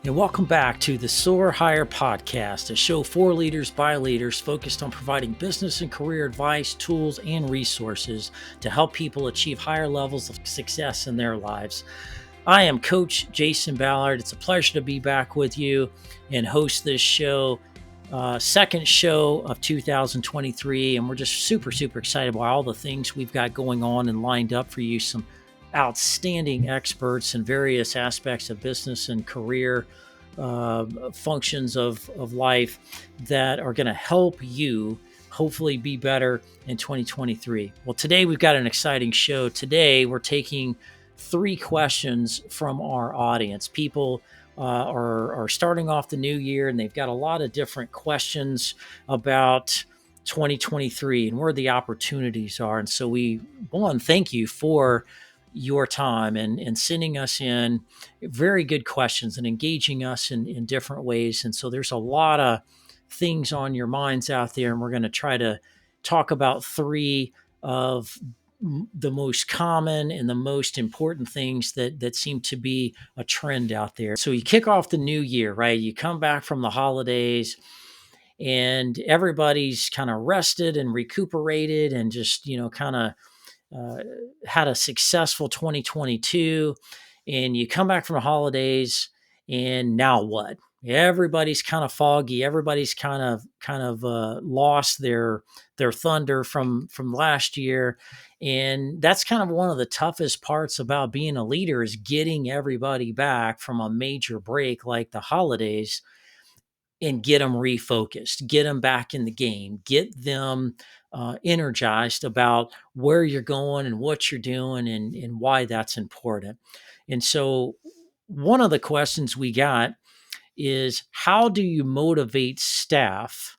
and welcome back to the Soar Higher podcast, a show for leaders by leaders focused on providing business and career advice, tools, and resources to help people achieve higher levels of success in their lives. I am Coach Jason Ballard. It's a pleasure to be back with you and host this show, second show of 2023. And we're just super excited about all the things we've got going on and lined up for you. Some outstanding experts in various aspects of business and career functions of life that are going to help you hopefully be better in 2023. Well, today we've got an exciting show. Today we're taking 3 questions from our audience. People are starting off the new year and they've got a lot of different questions about 2023 and where the opportunities are. And so thank you for your time and sending us in very good questions and engaging us in different ways. And so there's a lot of things on your minds out there, and we're going to try to talk about 3 of the most common and the most important things that seem to be a trend out there. So you kick off the new year, right? You come back from the holidays and everybody's kind of rested and recuperated and just, kind of had a successful 2022, and you come back from the holidays, and now what? Everybody's kind of foggy. Everybody's kind of lost their thunder from last year, and that's kind of one of the toughest parts about being a leader is getting everybody back from a major break like the holidays and get them refocused, get them back in the game, get them energized about where you're going and what you're doing and why that's important. And so, one of the questions we got is how do you motivate staff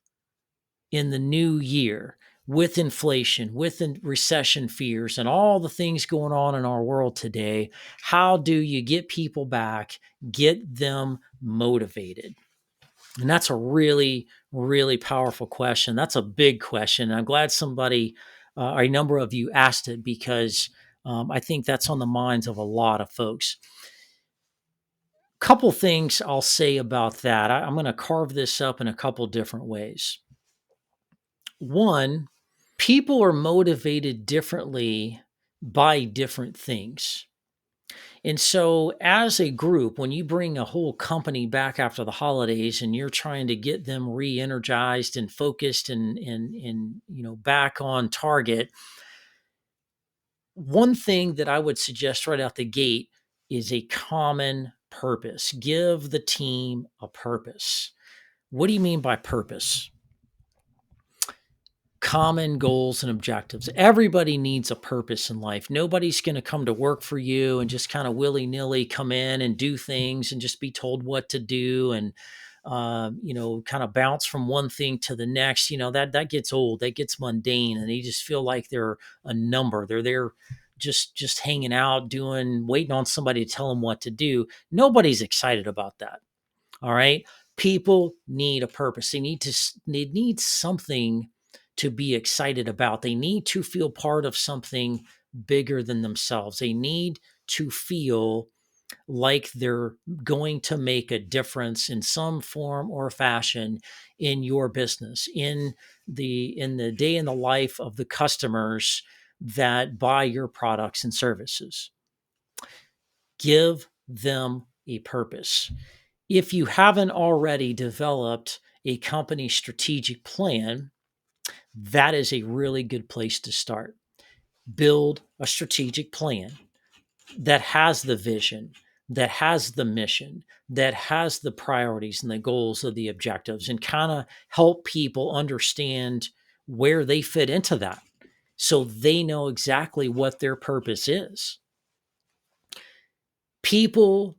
in the new year with inflation, with recession fears, and all the things going on in our world today? How do you get people back, get them motivated? And that's a really powerful question. That's a big question. I'm glad somebody, or a number of you asked it because I think that's on the minds of a lot of folks. Couple things I'll say about that. I'm going to carve this up in a couple different ways. One, people are motivated differently by different things. And so, as a group, when you bring a whole company back after the holidays and you're trying to get them re-energized and focused and back on target, one thing that I would suggest right out the gate is a common purpose. Give the team a purpose. What do you mean by purpose? Common goals and objectives. Everybody needs a purpose in life. Nobody's going to come to work for you and just kind of willy-nilly come in and do things and just be told what to do and kind of bounce from one thing to the next. That gets old, that gets mundane, and they just feel like they're a number. They're there just hanging out, waiting on somebody to tell them what to do. Nobody's excited about that. All right. People need a purpose. They need something to be excited about. They need to feel part of something bigger than themselves. They need to feel like they're going to make a difference in some form or fashion in your business, in the day in the life of the customers that buy your products and services. Give them a purpose. If you haven't already developed a company strategic plan, that is a really good place to start. Build a strategic plan that has the vision, that has the mission, that has the priorities and the goals of the objectives, and kind of help people understand where they fit into that so they know exactly what their purpose is. People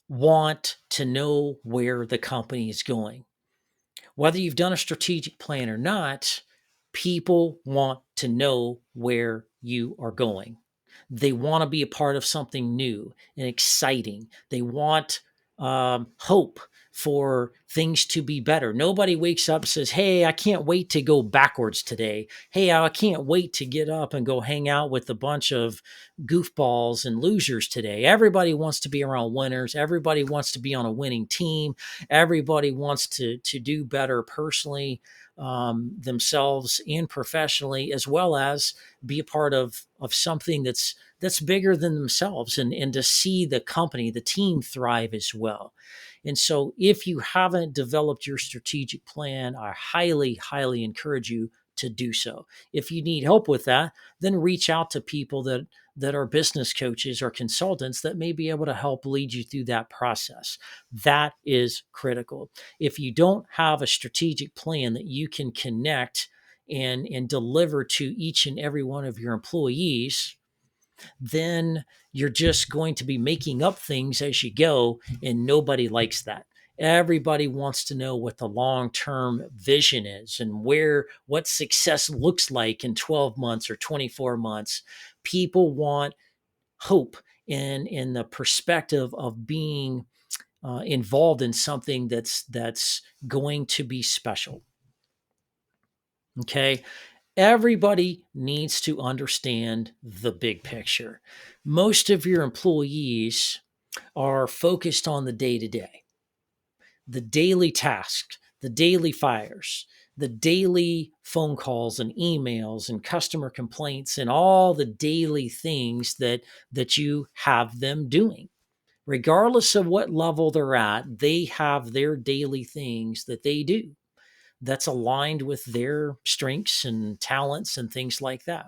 want to know where the company is going. Whether you've done a strategic plan or not, people want to know where you are going. They want to be a part of something new and exciting. They want hope for things to be better. Nobody wakes up and says, "Hey, I can't wait to go backwards today. Hey, I can't wait to get up and go hang out with a bunch of goofballs and losers today." Everybody wants to be around winners. Everybody wants to be on a winning team. Everybody wants to do better personally, themselves and professionally, as well as be a part of something that's bigger than themselves, and to see the company, the team thrive as well. And so if you haven't developed your strategic plan, I highly, highly encourage you to do so. If you need help with that, then reach out to people that are business coaches or consultants that may be able to help lead you through that process. That is critical. If you don't have a strategic plan that you can connect and deliver to each and every one of your employees, then you're just going to be making up things as you go, and nobody likes that. Everybody wants to know what the long-term vision is and what success looks like in 12 months or 24 months. People want hope in the perspective of being involved in something that's going to be special. Okay. Everybody needs to understand the big picture. Most of your employees are focused on the day to day, the daily tasks, the daily fires, the daily phone calls and emails and customer complaints and all the daily things that you have them doing. Regardless of what level they're at, they have their daily things that they do that's aligned with their strengths and talents and things like that.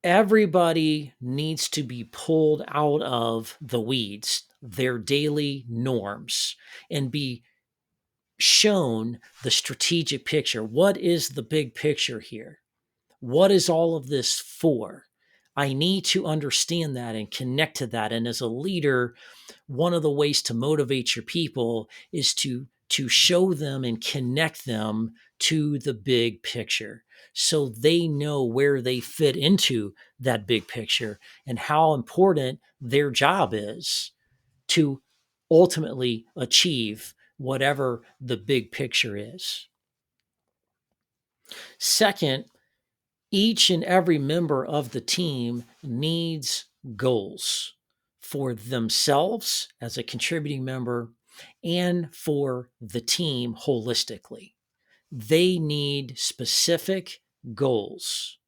Everybody needs to be pulled out of the weeds, their daily norms, and be shown the strategic picture. What is the big picture here? What is all of this for? I need to understand that and connect to that. And as a leader, one of the ways to motivate your people is to show them and connect them to the big picture, so they know where they fit into that big picture and how important their job is to ultimately achieve whatever the big picture is. Second, each and every member of the team needs goals for themselves as a contributing member and for the team holistically. They need specific goals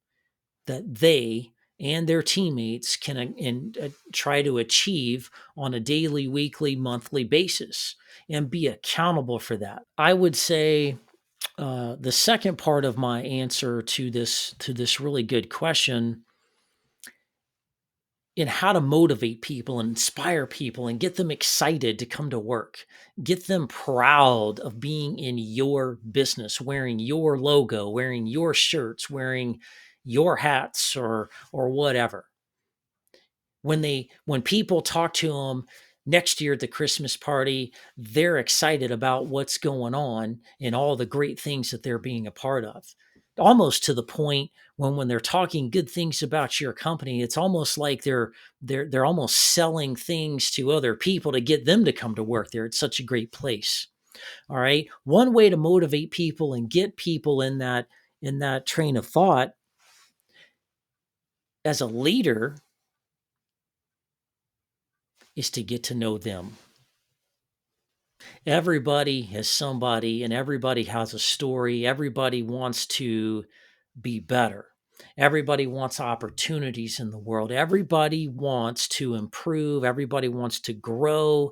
that they and their teammates can try to achieve on a daily, weekly, monthly basis and be accountable for that. I would say the second part of my answer to this really good question in how to motivate people and inspire people and get them excited to come to work, get them proud of being in your business, wearing your logo, wearing your shirts, wearing your hats or whatever. When people talk to them next year at the Christmas party, they're excited about what's going on and all the great things that they're being a part of. Almost to the point when they're talking good things about your company, it's almost like they're almost selling things to other people to get them to come to work there. It's such a great place. All right. One way to motivate people and get people in that train of thought as a leader is to get to know them. Everybody has somebody and everybody has a story. Everybody wants to be better. Everybody wants opportunities in the world. Everybody wants to improve. Everybody wants to grow.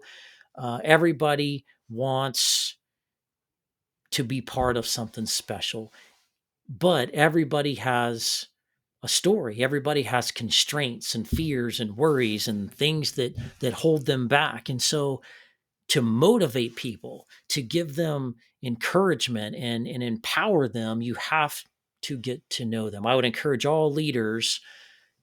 Everybody wants to be part of something special. But everybody has a story. Everybody has constraints and fears and worries and things that hold them back. And so to motivate people, to give them encouragement and empower them, you have to get to know them. I would encourage all leaders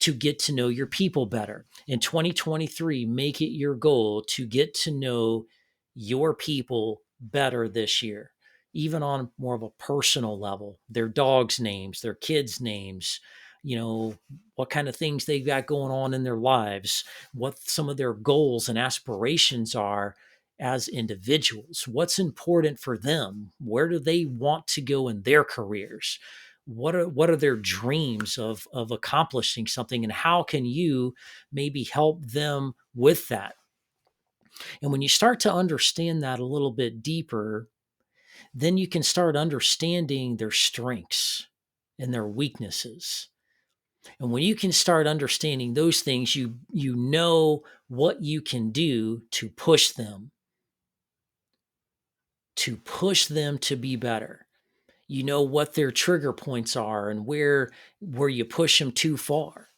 to get to know your people better. In 2023, make it your goal to get to know your people better this year, even on more of a personal level, their dogs' names, their kids' names, what kind of things they've got going on in their lives, what some of their goals and aspirations are, as individuals. What's important for them? Where do they want to go in their careers? What are their dreams of accomplishing something, and how can you maybe help them with that? And when you start to understand that a little bit deeper, then you can start understanding their strengths and their weaknesses. And when you can start understanding those things, you know what you can do to push them to be better. You know what their trigger points are and where you push them too far.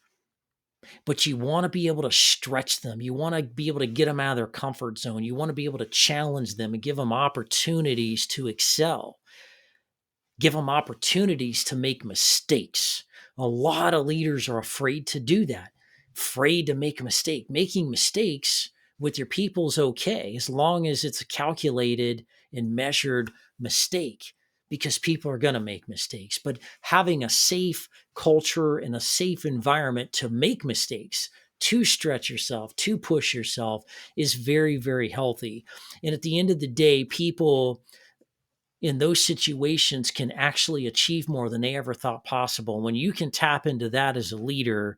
But you want to be able to stretch them. You want to be able to get them out of their comfort zone. You want to be able to challenge them and give them opportunities to excel. Give them opportunities to make mistakes. A lot of leaders are afraid to do that, afraid to make a mistake. Making mistakes with your people is okay as long as it's a calculated and measured mistake, because people are going to make mistakes. But having a safe culture and a safe environment to make mistakes, to stretch yourself, to push yourself is very, very healthy. And at the end of the day, people in those situations can actually achieve more than they ever thought possible. When you can tap into that as a leader,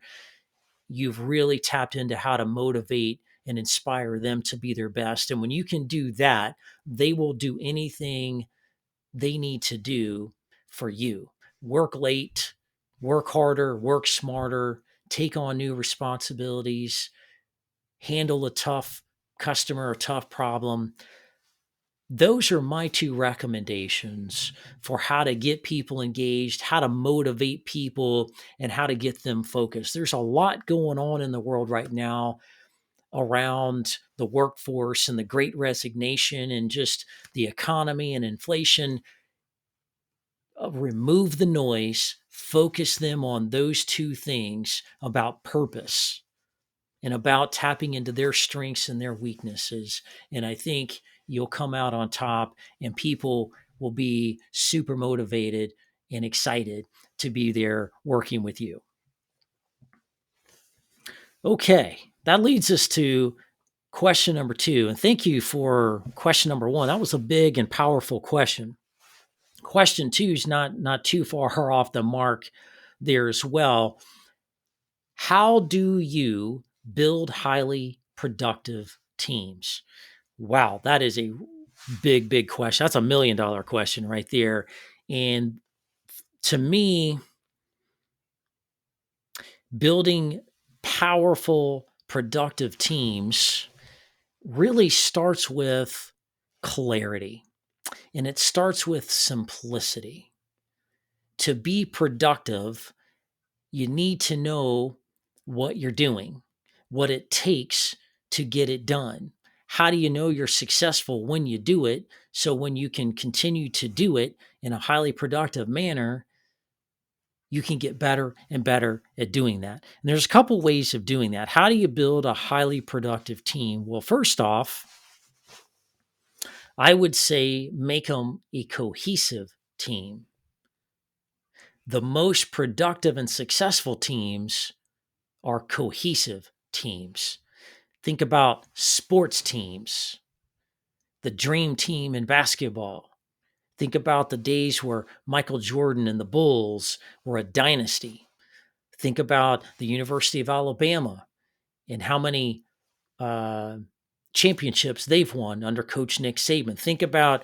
you've really tapped into how to motivate and inspire them to be their best. And when you can do that, they will do anything they need to do for you. Work late, work harder, work smarter, take on new responsibilities, handle a tough customer, a tough problem. Those are my two recommendations for how to get people engaged, how to motivate people, and how to get them focused. There's a lot going on in the world right now around the workforce and the great resignation and just the economy and inflation. Remove the noise, focus them on those two things about purpose and about tapping into their strengths and their weaknesses. And I think you'll come out on top, and people will be super motivated and excited to be there working with you. Okay, that leads us to question number 2. And thank you for question number 1. That was a big and powerful question. Question 2 is not too far off the mark there as well. How do you build highly productive teams? Wow, that is a big question. That's $1 million question right there. And to me, building powerful, productive teams really starts with clarity, and it starts with simplicity. To be productive, you need to know what you're doing, what it takes to get it done. How do you know you're successful when you do it? So when you can continue to do it in a highly productive manner, you can get better and better at doing that. And there's a couple ways of doing that. How do you build a highly productive team? Well, first off, I would say make them a cohesive team. The most productive and successful teams are cohesive teams. Think about sports teams, the dream team in basketball. Think about the days where Michael Jordan and the Bulls were a dynasty. Think about the University of Alabama and how many uh, championships they've won under Coach Nick Saban. Think about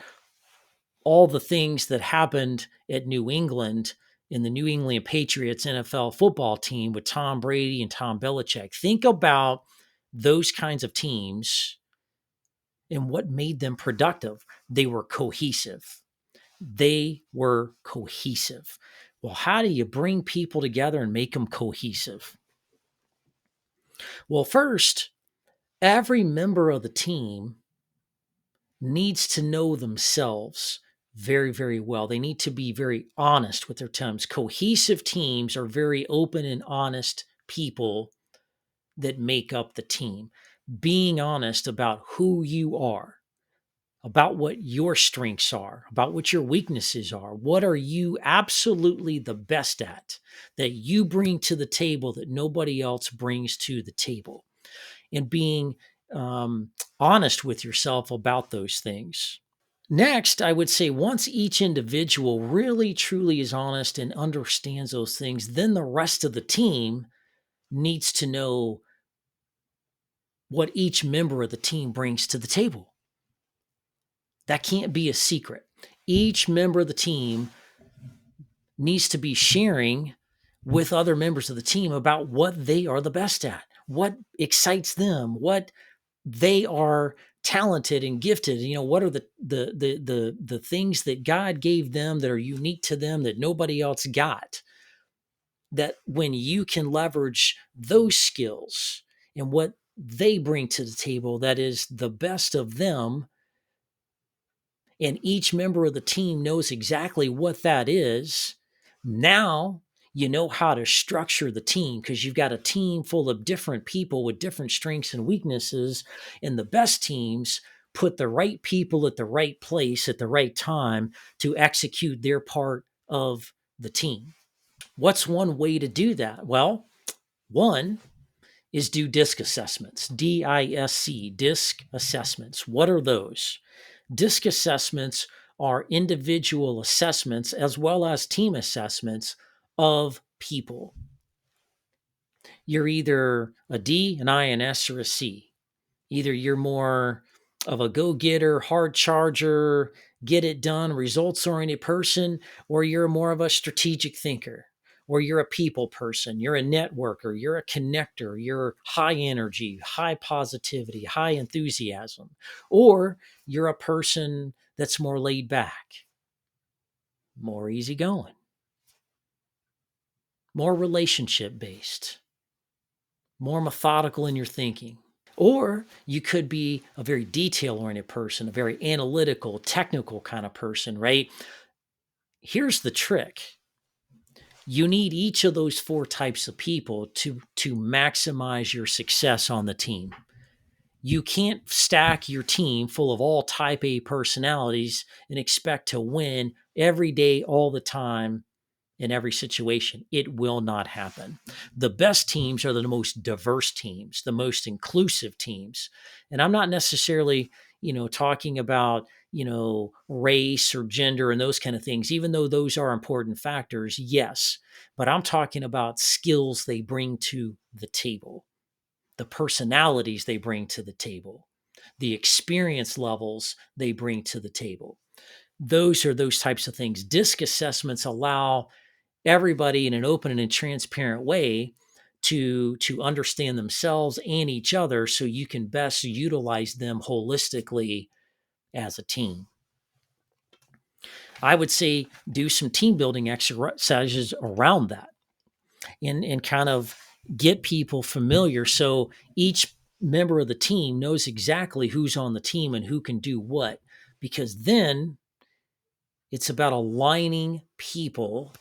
all the things that happened at New England in the New England Patriots NFL football team with Tom Brady and Tom Belichick. Think about those kinds of teams and what made them productive. They were cohesive. They were cohesive. Well, how do you bring people together and make them cohesive? Well, first, every member of the team needs to know themselves very, very well. They need to be very honest with their teams. Cohesive teams are very open and honest people that make up the team. Being honest about who you are, about what your strengths are, about what your weaknesses are. What are you absolutely the best at that you bring to the table that nobody else brings to the table? And being um, honest with yourself about those things. Next, I would say once each individual really truly is honest and understands those things, then the rest of the team needs to know what each member of the team brings to the table. That can't be a secret. Each member of the team needs to be sharing with other members of the team about what they are the best at, what excites them, what they are talented and gifted. What are the things that God gave them that are unique to them that nobody else got? That when you can leverage those skills and what they bring to the table that is the best of them, and each member of the team knows exactly what that is, now you know how to structure the team because you've got a team full of different people with different strengths and weaknesses. And the best teams put the right people at the right place at the right time to execute their part of the team. What's one way to do that? Well, one is do DISC assessments, DISC, DISC assessments. What are those? DISC assessments are individual assessments as well as team assessments of people. You're either a D, an I, an S, or a C. Either you're more of a go-getter, hard charger, get it done, results-oriented person, or you're more of a strategic thinker, or you're a people person, you're a networker, you're a connector, you're high energy, high positivity, high enthusiasm, or you're a person that's more laid back, more easygoing, more relationship based, more methodical in your thinking. Or you could be a very detail oriented person, a very analytical, technical kind of person, right? Here's the trick. You need each of those four types of people to maximize your success on the team. You can't stack your team full of all type A personalities and expect to win every day, all the time, in every situation. It will not happen. The best teams are the most diverse teams, the most inclusive teams. And I'm not necessarily, talking about, race or gender and those kind of things, even though those are important factors, yes. But I'm talking about skills they bring to the table, the personalities they bring to the table, the experience levels they bring to the table. Those are those types of things. DISC assessments allow everybody in an open and transparent way to understand themselves and each other so you can best utilize them holistically as a team. I would say do some team building exercises around that and kind of get people familiar so each member of the team knows exactly who's on the team and who can do what, because then it's about aligning people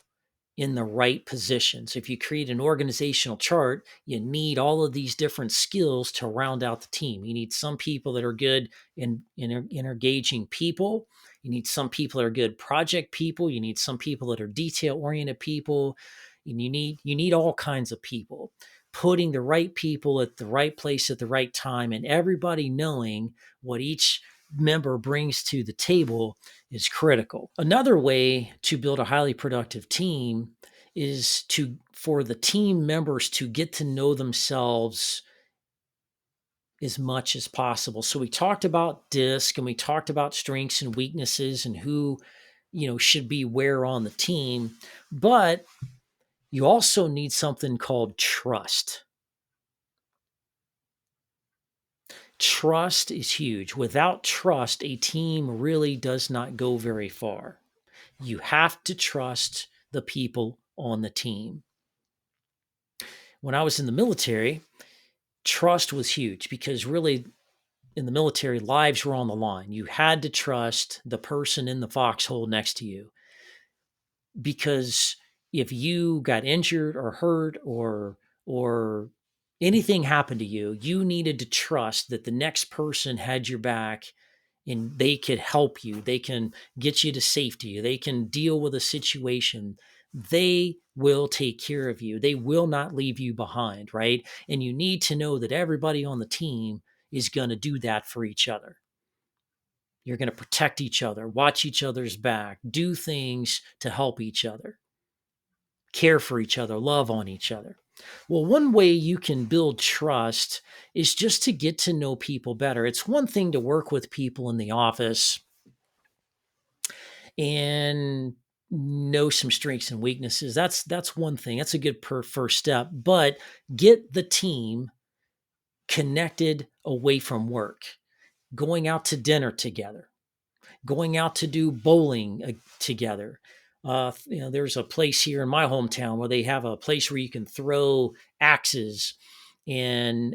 in the right positions. If you create an organizational chart, you need all of these different skills to round out the team. You need some people that are good in engaging people. You need some people that are good project people. You need some people that are detail oriented people. And you need all kinds of people. Putting the right people at the right place at the right time and everybody knowing what each member brings to the table is critical. Another way to build a highly productive team is for the team members to get to know themselves as much as possible. So we talked about DISC and we talked about strengths and weaknesses and who, should be where on the team, but you also need something called trust. Trust is huge. Without trust, a team really does not go very far. You have to trust the people on the team. When I was in the military, trust was huge because really in the military, lives were on the line. You had to trust the person in the foxhole next to you because if you got injured or hurt or anything happened to you, you needed to trust that the next person had your back and they could help you. They can get you to safety. They can deal with a situation. They will take care of you. They will not leave you behind, right? And you need to know that everybody on the team is going to do that for each other. You're going to protect each other, watch each other's back, do things to help each other, care for each other, love on each other. Well, one way you can build trust is just to get to know people better. It's one thing to work with people in the office and know some strengths and weaknesses. That's one thing. That's a good first step. But get the team connected away from work, going out to dinner together, going out to do bowling together. There's a place here in my hometown where they have a place where you can throw axes and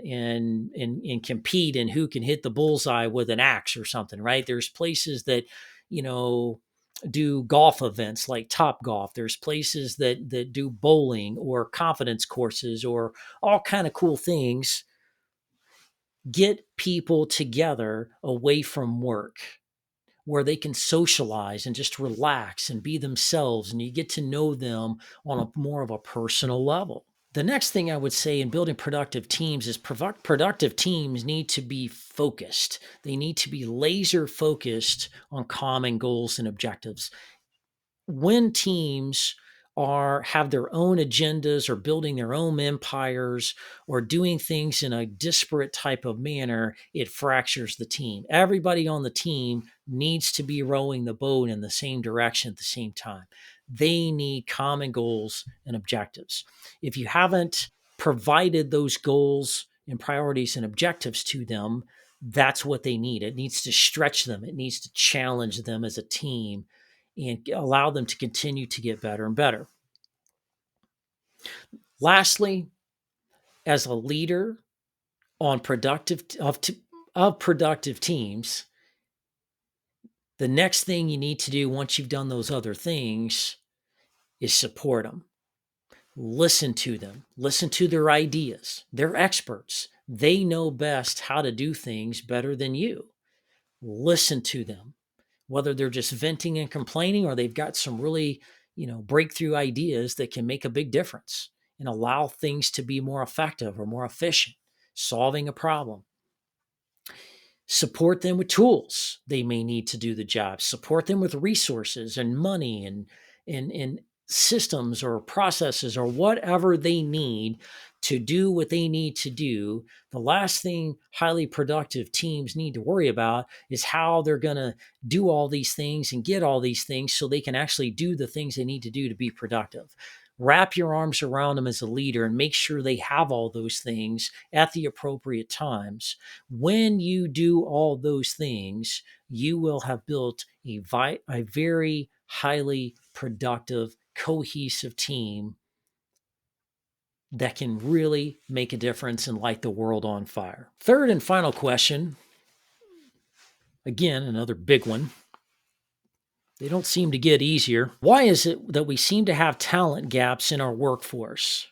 compete in who can hit the bullseye with an axe or something. Right? There's places that you know do golf events like Top Golf. There's places that do bowling or confidence courses or all kind of cool things. Get people together away from work where they can socialize and just relax and be themselves, and you get to know them on a more of a personal level. The next thing I would say in building productive teams is productive teams need to be focused. They need to be laser focused on common goals and objectives. When teams have their own agendas or building their own empires or doing things in a disparate type of manner, it fractures the team. Everybody on the team needs to be rowing the boat in the same direction at the same time. They need common goals and objectives. If you haven't provided those goals and priorities and objectives to them, that's what they need. It needs to stretch them. It needs to challenge them as a team and allow them to continue to get better and better. Lastly, as a leader on productive teams, the next thing you need to do once you've done those other things is support them. Listen to them. Listen to their ideas. They're experts. They know best how to do things better than you. Listen to them. Whether they're just venting and complaining or they've got some really, breakthrough ideas that can make a big difference and allow things to be more effective or more efficient, solving a problem. Support them with tools they may need to do the job. Support them with resources and money and systems or processes or whatever they need to do what they need to do. The last thing highly productive teams need to worry about is how they're going to do all these things and get all these things so they can actually do the things they need to do to be productive. Wrap your arms around them as a leader and make sure they have all those things at the appropriate times. When you do all those things, you will have built a very highly productive, cohesive team that can really make a difference and light the world on fire. Third and final question, again, another big one. They don't seem to get easier. Why is it that we seem to have talent gaps in our workforce?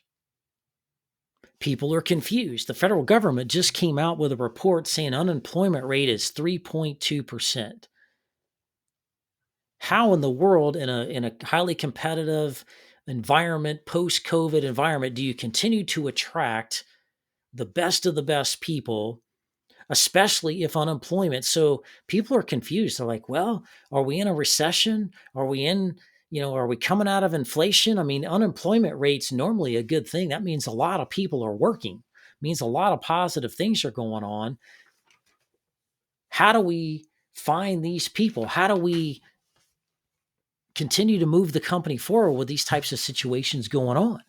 People are confused. The federal government just came out with a report saying unemployment rate is 3.2%. How in the world in a highly competitive environment, post-COVID environment, do you continue to attract the best of the best people, especially if unemployment? So people are confused. They're like, well, are we in a recession? Are we coming out of inflation? I mean, unemployment rate's normally a good thing. That means a lot of people are working. It means a lot of positive things are going on. How do we find these people? How do we continue to move the company forward with these types of situations going on?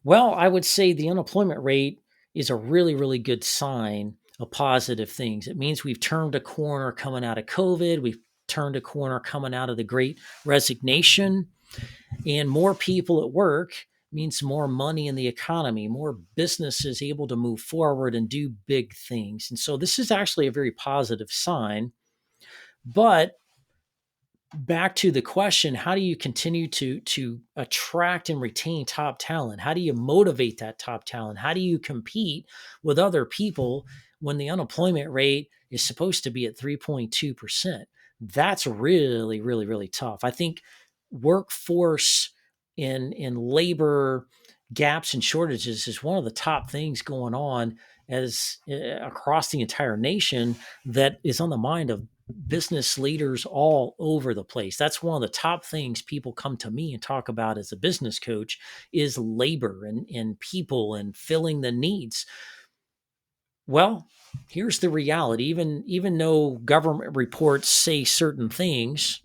Well, I would say the unemployment rate is a really, really good sign of positive things. It means we've turned a corner coming out of COVID. We've turned a corner coming out of the great resignation, and more people at work means more money in the economy, more businesses able to move forward and do big things. And so this is actually a very positive sign. But back to the question, how do you continue to attract and retain top talent? How do you motivate that top talent? How do you compete with other people when the unemployment rate is supposed to be at 3.2%? That's really, really, really tough. I think workforce in labor gaps and shortages is one of the top things going on as across the entire nation that is on the mind of business leaders all over the place. That's one of the top things people come to me and talk about as a business coach is labor and people and filling the needs. Well, here's the reality. Even though government reports say certain things,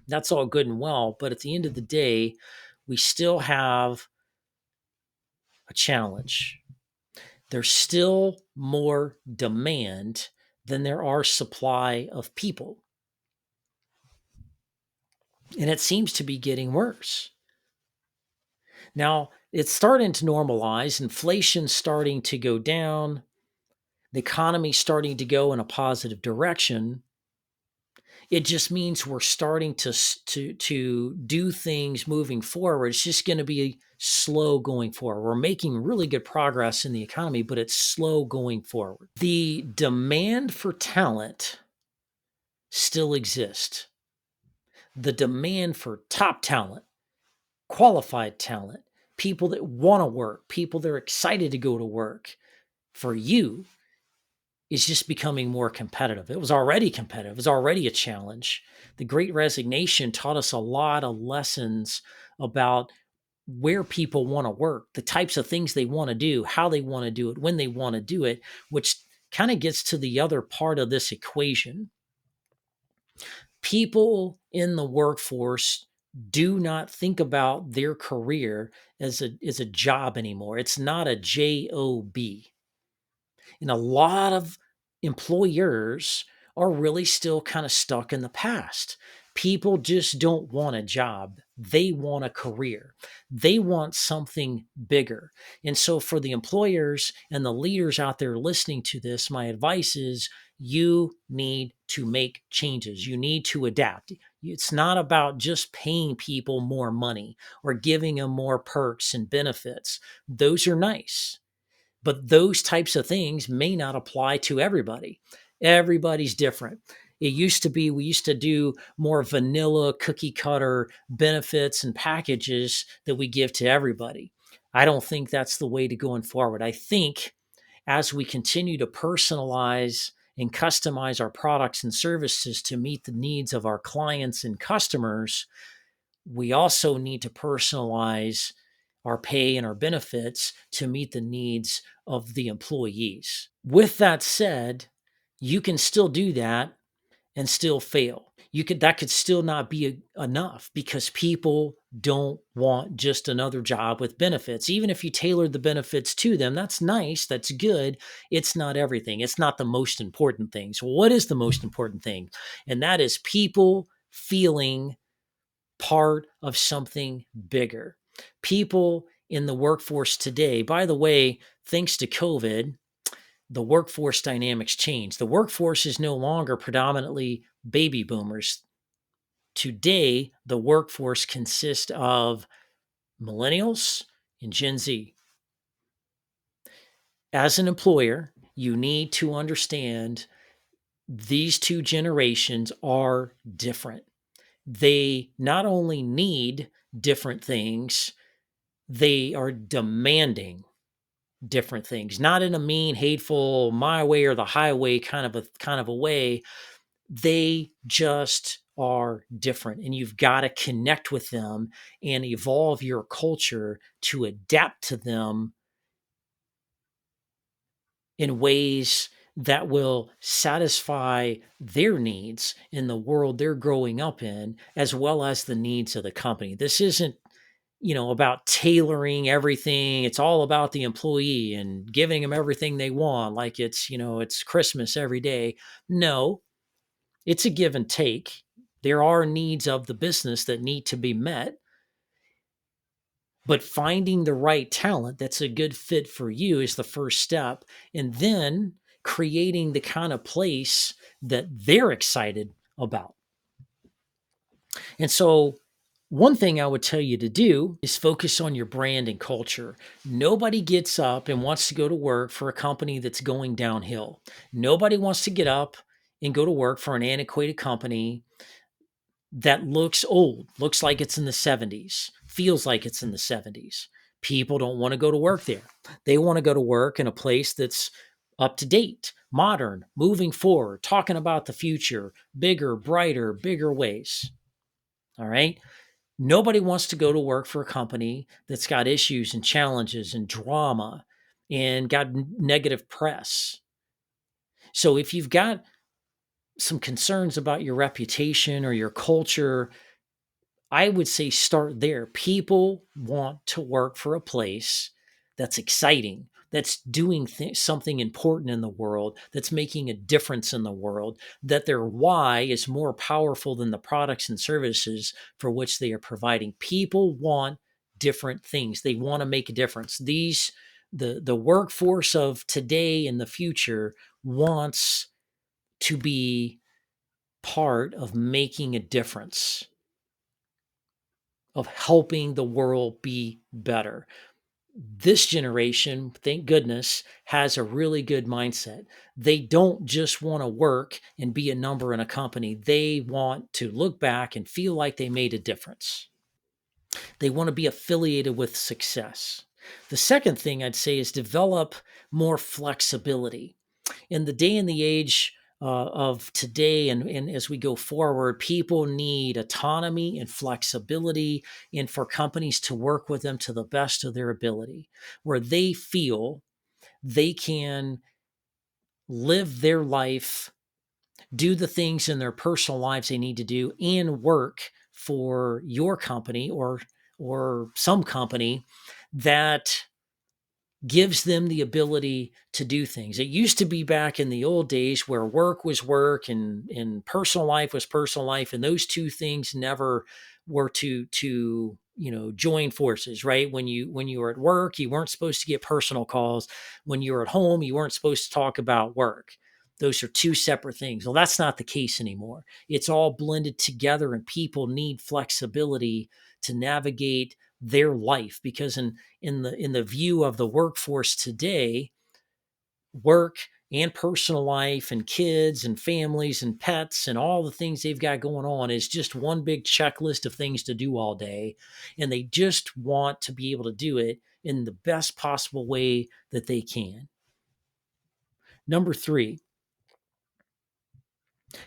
that's all good and well, but at the end of the day, we still have a challenge. There's still more demand than there are supply of people. And it seems to be getting worse. Now, it's starting to normalize, inflation's starting to go down, the economy's starting to go in a positive direction. It just means we're starting to do things moving forward. It's just going to be slow going forward. We're making really good progress in the economy, but it's slow going forward. The demand for talent still exists. The demand for top talent, qualified talent, people that want to work, people that are excited to go to work for you is just becoming more competitive. It was already competitive. It was already a challenge. The Great Resignation taught us a lot of lessons about where people want to work, the types of things they want to do, how they want to do it, when they want to do it, which kind of gets to the other part of this equation. People in the workforce do not think about their career as a job anymore. It's not a job. And a lot of employers are really still kind of stuck in the past. People just don't want a job. They want a career. They want something bigger. And so, for the employers and the leaders out there listening to this, my advice is you need to make changes. You need to adapt. It's not about just paying people more money or giving them more perks and benefits. Those are nice. But those types of things may not apply to everybody. Everybody's different. It used to be, we used to do more vanilla cookie cutter benefits and packages that we give to everybody. I don't think that's the way to going forward. I think as we continue to personalize and customize our products and services to meet the needs of our clients and customers, we also need to personalize our pay and our benefits to meet the needs of the employees. With that said, you can still do that and still fail. That could still not be enough because people don't want just another job with benefits. Even if you tailored the benefits to them, that's nice, that's good. It's not everything. It's not the most important thing. So what is the most important thing? And that is people feeling part of something bigger. People in the workforce today, by the way, thanks to COVID, the workforce dynamics change. The workforce is no longer predominantly baby boomers. Today, the workforce consists of millennials and Gen Z. As an employer, you need to understand these two generations are different. They not only need different things, they are demanding different things, not in a mean, hateful, my way or the highway kind of a way. They just are different, and you've got to connect with them and evolve your culture to adapt to them in ways that will satisfy their needs in the world they're growing up in, as well as the needs of the company. This isn't about tailoring everything. It's all about the employee and giving them everything they want, like it's Christmas every day. No, it's a give and take. There are needs of the business that need to be met, but finding the right talent that's a good fit for you is the first step. And then creating the kind of place that they're excited about. And so, one thing I would tell you to do is focus on your brand and culture. Nobody gets up and wants to go to work for a company that's going downhill. Nobody wants to get up and go to work for an antiquated company that looks old, looks like it's in the 70s, feels like it's in the 70s. People don't want to go to work there. They want to go to work in a place that's up to date, modern, moving forward, talking about the future, bigger, brighter, bigger ways. All right. Nobody wants to go to work for a company that's got issues and challenges and drama and got negative press. So if you've got some concerns about your reputation or your culture, I would say start there. People want to work for a place that's exciting, that's doing something important in the world, that's making a difference in the world, that their why is more powerful than the products and services for which they are providing. People want different things. They want to make a difference. The workforce of today and the future wants to be part of making a difference, of helping the world be better. This generation, thank goodness, has a really good mindset. They don't just want to work and be a number in a company. They want to look back and feel like they made a difference. They want to be affiliated with success. The second thing I'd say is develop more flexibility. In the day and the age of today, and as we go forward, people need autonomy and flexibility, and for companies to work with them to the best of their ability, where they feel they can live their life, do the things in their personal lives they need to do, and work for your company or some company that gives them the ability to do things. It used to be back in the old days where work was work and personal life was personal life, and those two things never were to join forces, right? When you were at work, you weren't supposed to get personal calls. When you were at home, you weren't supposed to talk about work. Those are two separate things. Well, that's not the case anymore. It's all blended together, and people need flexibility to navigate their life, because in the view of the workforce today, work and personal life and kids and families and pets and all the things they've got going on is just one big checklist of things to do all day, and they just want to be able to do it in the best possible way that they can. Number 3,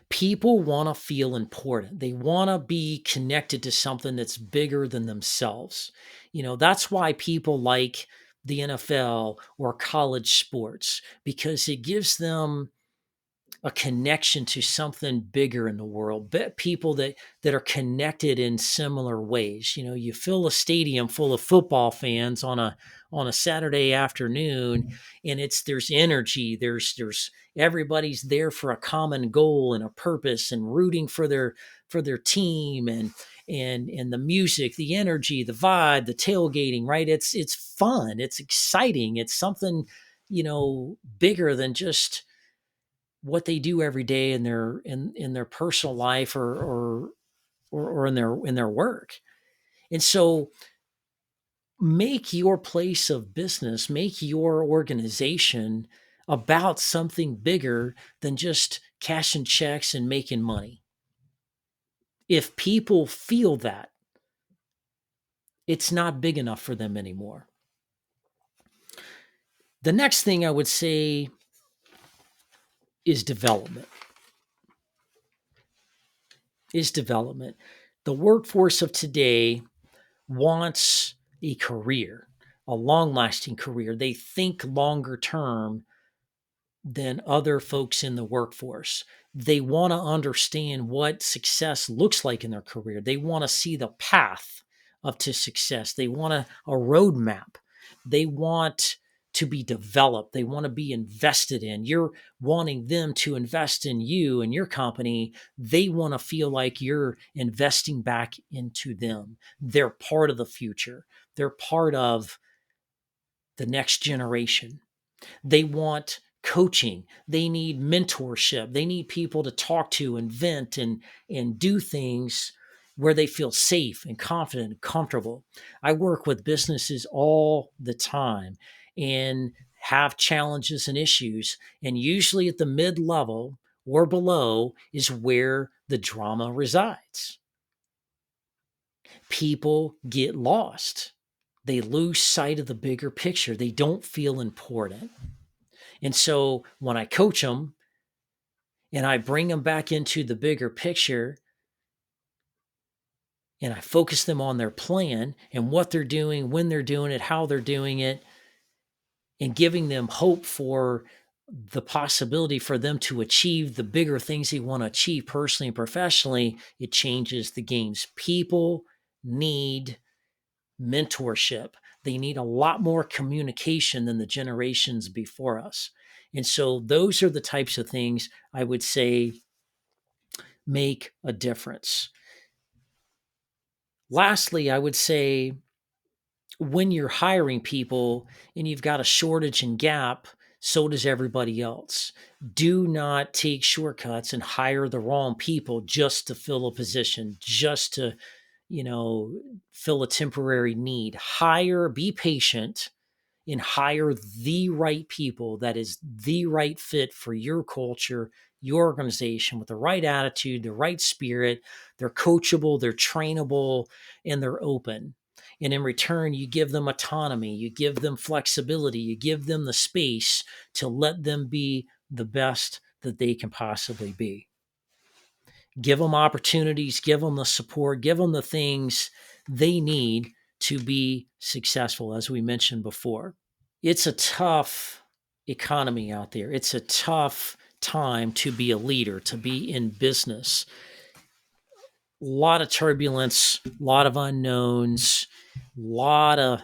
people want to feel important. They want to be connected to something that's bigger than themselves. That's why people like the NFL or college sports, because it gives them a connection to something bigger in the world, people that are connected in similar ways. You fill a stadium full of football fans on a Saturday afternoon, and there's energy, there's everybody's there for a common goal and a purpose and rooting for their team, and the music, the energy, the vibe, the tailgating, right? It's fun, it's exciting, it's something bigger than just what they do every day in their personal life or in their work. And so make your place of business, make your organization about something bigger than just cashing checks and making money. If people feel that, it's not big enough for them anymore. The next thing I would say is development. The workforce of today wants a career, a long lasting career. They think longer term than other folks in the workforce. They want to understand what success looks like in their career. They want to see the path up to success. They want a roadmap. They want to be developed. They want to be invested in. You're wanting them to invest in you and your company. They want to feel like you're investing back into them. They're part of the future. They're part of the next generation. They want coaching. They need mentorship. They need people to talk to and vent and do things where they feel safe and confident and comfortable. I work with businesses all the time and have challenges and issues. And usually at the mid level or below is where the drama resides. People get lost. They lose sight of the bigger picture. They don't feel important. And so when I coach them and I bring them back into the bigger picture and I focus them on their plan and what they're doing, when they're doing it, how they're doing it, and giving them hope for the possibility for them to achieve the bigger things they want to achieve personally and professionally, it changes the games. People need mentorship. They need a lot more communication than the generations before us. And so those are the types of things I would say make a difference. Lastly, I would say when you're hiring people and you've got a shortage and gap, so does everybody else. Do not take shortcuts and hire the wrong people just to fill a position, just to, fill a temporary need. Hire, be patient, and hire the right people that is the right fit for your culture, your organization, with the right attitude, the right spirit. They're coachable, they're trainable, and they're open. And in return, you give them autonomy, you give them flexibility, you give them the space to let them be the best that they can possibly be. Give them opportunities, give them the support, give them the things they need to be successful, as we mentioned before. It's a tough economy out there. It's a tough time to be a leader, to be in business. A lot of turbulence, a lot of unknowns, lot of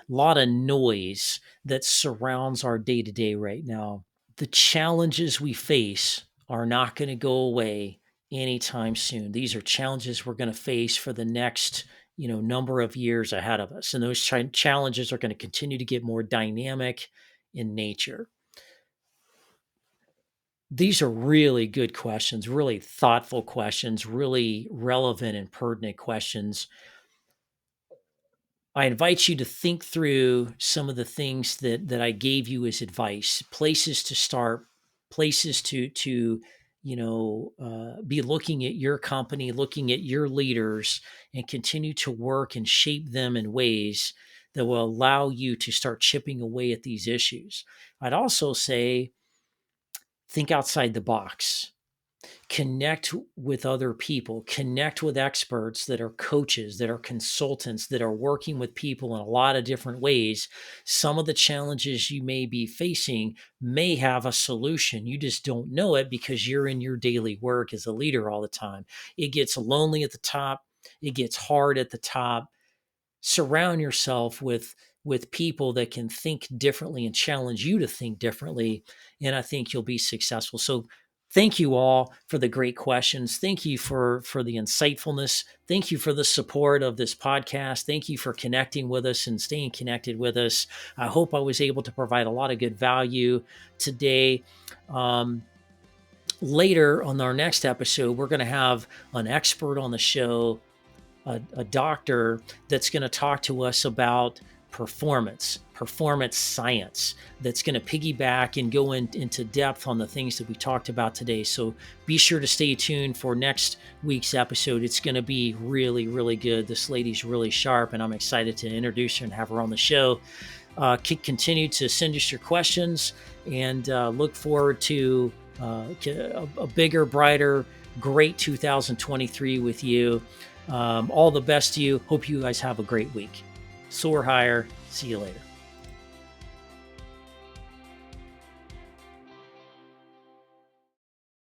noise that surrounds our day-to-day right now. The challenges we face are not going to go away anytime soon. These are challenges we're going to face for the next number of years ahead of us, and those challenges are going to continue to get more dynamic in nature. These are really good questions, really thoughtful questions, really relevant and pertinent questions. I invite you to think through some of the things that I gave you as advice, places to start, places to be looking at your company, looking at your leaders, and continue to work and shape them in ways that will allow you to start chipping away at these issues. I'd also say, think outside the box. Connect with other people, connect with experts that are coaches, that are consultants, that are working with people in a lot of different ways. Some of the challenges you may be facing may have a solution. You just don't know it because you're in your daily work as a leader all the time. It gets lonely at the top, it gets hard at the top. Surround yourself with people that can think differently and challenge you to think differently, and I think you'll be successful. So thank you all for the great questions. Thank you for the insightfulness. Thank you for the support of this podcast. Thank you for connecting with us and staying connected with us. I hope I was able to provide a lot of good value today. Later on our next episode, we're going to have an expert on the show, a doctor that's going to talk to us about performance science, that's going to piggyback and go into depth on the things that we talked about today. So be sure to stay tuned for next week's episode. It's going to be really, really good. This lady's really sharp, and I'm excited to introduce her and have her on the show. Continue to send us your questions, and look forward to a bigger, brighter, great 2023 with you. All the best to you. Hope you guys have a great week. Soar higher. See you later.